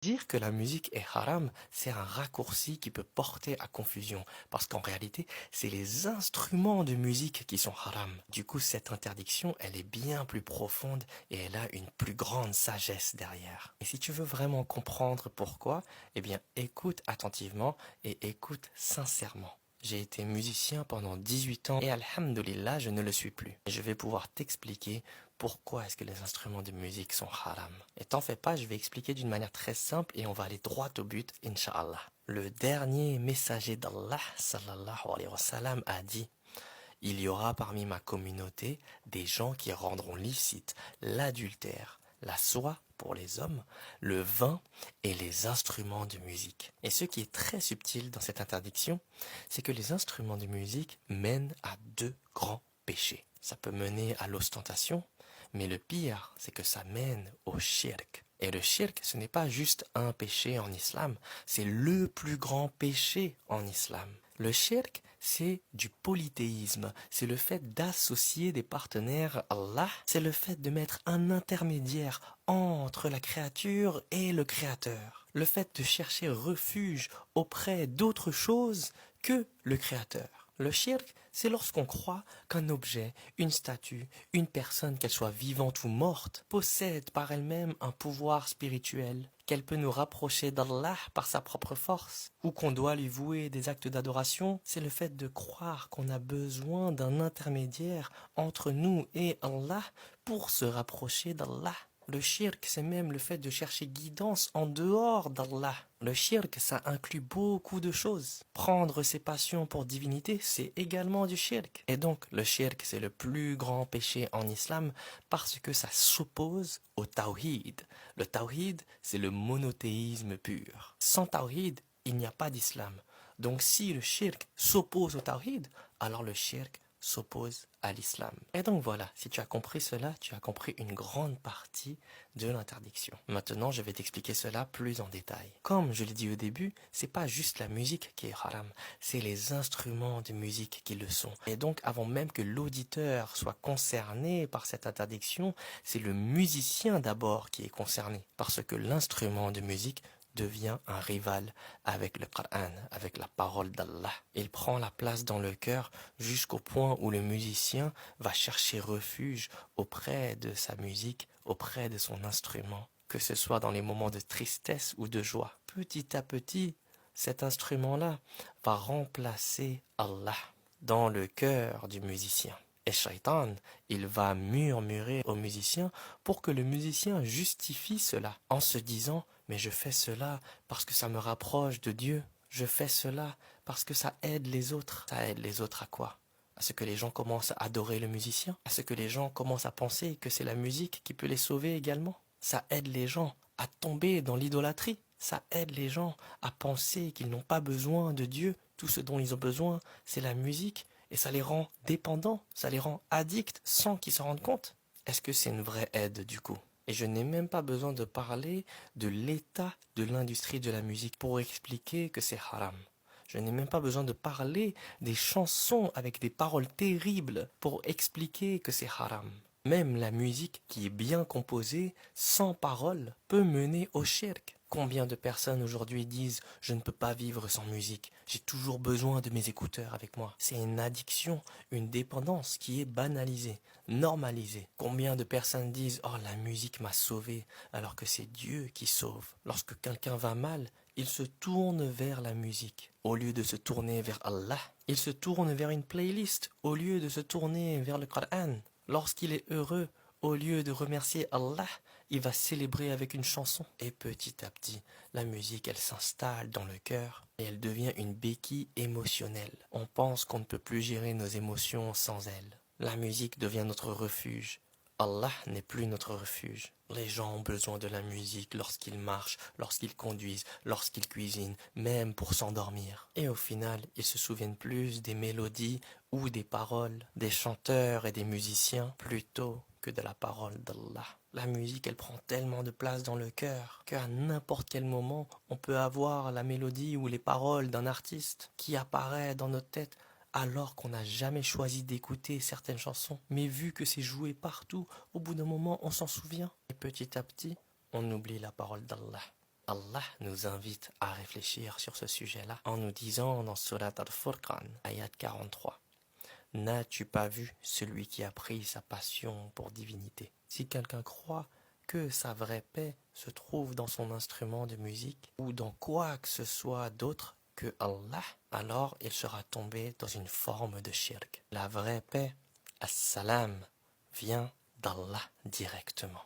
Dire que la musique est haram, c'est un raccourci qui peut porter à confusion, parce qu'en réalité, c'est les instruments de musique qui sont haram. Du coup, cette interdiction, elle est bien plus profonde et elle a une plus grande sagesse derrière. Et si tu veux vraiment comprendre pourquoi, eh bien, écoute attentivement et écoute sincèrement. J'ai été musicien pendant 18 ans et alhamdoulilah, je ne le suis plus. Et je vais pouvoir t'expliquer pourquoi est-ce que les instruments de musique sont haram. Et t'en fais pas, je vais expliquer d'une manière très simple et on va aller droit au but, Inch'Allah. Le dernier messager d'Allah, sallallahu alayhi wa sallam, a dit: il y aura parmi ma communauté des gens qui rendront licite l'adultère, la soie pour les hommes, le vin et les instruments de musique. Et ce qui est très subtil dans cette interdiction, c'est que les instruments de musique mènent à deux grands péchés. Ça peut mener à l'ostentation, mais le pire, c'est que ça mène au shirk. Et le shirk, ce n'est pas juste un péché en islam, c'est le plus grand péché en islam. Le shirk, c'est du polythéisme, c'est le fait d'associer des partenaires à Allah, c'est le fait de mettre un intermédiaire entre la créature et le créateur, le fait de chercher refuge auprès d'autre chose que le créateur. Le shirk, c'est lorsqu'on croit qu'un objet, une statue, une personne, qu'elle soit vivante ou morte, possède par elle-même un pouvoir spirituel, qu'elle peut nous rapprocher d'Allah par sa propre force, ou qu'on doit lui vouer des actes d'adoration. C'est le fait de croire qu'on a besoin d'un intermédiaire entre nous et Allah pour se rapprocher d'Allah. Le shirk, c'est même le fait de chercher guidance en dehors d'Allah. Le shirk, ça inclut beaucoup de choses. Prendre ses passions pour divinité, c'est également du shirk. Et donc, le shirk, c'est le plus grand péché en islam parce que ça s'oppose au tawhid. Le tawhid, c'est le monothéisme pur. Sans tawhid, il n'y a pas d'islam. Donc, si le shirk s'oppose au tawhid, alors le shirk s'oppose à l'islam. Et donc voilà, si tu as compris cela, tu as compris une grande partie de l'interdiction. Maintenant, je vais t'expliquer cela plus en détail. Comme je l'ai dit au début, c'est pas juste la musique qui est haram, c'est les instruments de musique qui le sont. Et donc, avant même que l'auditeur soit concerné par cette interdiction, c'est le musicien d'abord qui est concerné, parce que l'instrument de musique devient un rival avec le Coran, avec la parole d'Allah. Il prend la place dans le cœur jusqu'au point où le musicien va chercher refuge auprès de sa musique, auprès de son instrument, que ce soit dans les moments de tristesse ou de joie. Petit à petit, cet instrument-là va remplacer Allah dans le cœur du musicien. Et Shaitan, il va murmurer au musicien pour que le musicien justifie cela en se disant: mais je fais cela parce que ça me rapproche de Dieu. Je fais cela parce que ça aide les autres. Ça aide les autres à quoi? À ce que les gens commencent à adorer le musicien? À ce que les gens commencent à penser que c'est la musique qui peut les sauver également? Ça aide les gens à tomber dans l'idolâtrie. Ça aide les gens à penser qu'ils n'ont pas besoin de Dieu. Tout ce dont ils ont besoin, c'est la musique. Et ça les rend dépendants, ça les rend addicts sans qu'ils s'en rendent compte. Est-ce que c'est une vraie aide du coup? Et je n'ai même pas besoin de parler de l'état de l'industrie de la musique pour expliquer que c'est haram. Je n'ai même pas besoin de parler des chansons avec des paroles terribles pour expliquer que c'est haram. Même la musique qui est bien composée, sans paroles, peut mener au shirk. Combien de personnes aujourd'hui disent: je ne peux pas vivre sans musique, j'ai toujours besoin de mes écouteurs avec moi. C'est une addiction, une dépendance qui est banalisée, normalisée. Combien de personnes disent: oh, la musique m'a sauvé, alors que c'est Dieu qui sauve. Lorsque quelqu'un va mal, il se tourne vers la musique. Au lieu de se tourner vers Allah, il se tourne vers une playlist, au lieu de se tourner vers le Coran. Lorsqu'il est heureux, au lieu de remercier Allah, il va célébrer avec une chanson. Et petit à petit, la musique, elle s'installe dans le cœur et elle devient une béquille émotionnelle. On pense qu'on ne peut plus gérer nos émotions sans elle. La musique devient notre refuge. Allah n'est plus notre refuge. Les gens ont besoin de la musique lorsqu'ils marchent, lorsqu'ils conduisent, lorsqu'ils cuisinent, même pour s'endormir. Et au final, ils se souviennent plus des mélodies ou des paroles, des chanteurs et des musiciens, plutôt que de la parole d'Allah. La musique, elle prend tellement de place dans le cœur qu'à n'importe quel moment, on peut avoir la mélodie ou les paroles d'un artiste qui apparaît dans notre tête alors qu'on n'a jamais choisi d'écouter certaines chansons. Mais vu que c'est joué partout, au bout d'un moment, on s'en souvient. Et petit à petit, on oublie la parole d'Allah. Allah nous invite à réfléchir sur ce sujet-là en nous disant dans Surat Al-Furqan, ayat 43, « N'as-tu pas vu celui qui a pris sa passion pour divinité ?» Si quelqu'un croit que sa vraie paix se trouve dans son instrument de musique ou dans quoi que ce soit d'autre que Allah, alors il sera tombé dans une forme de shirk. La vraie paix, as-salam, vient d'Allah directement.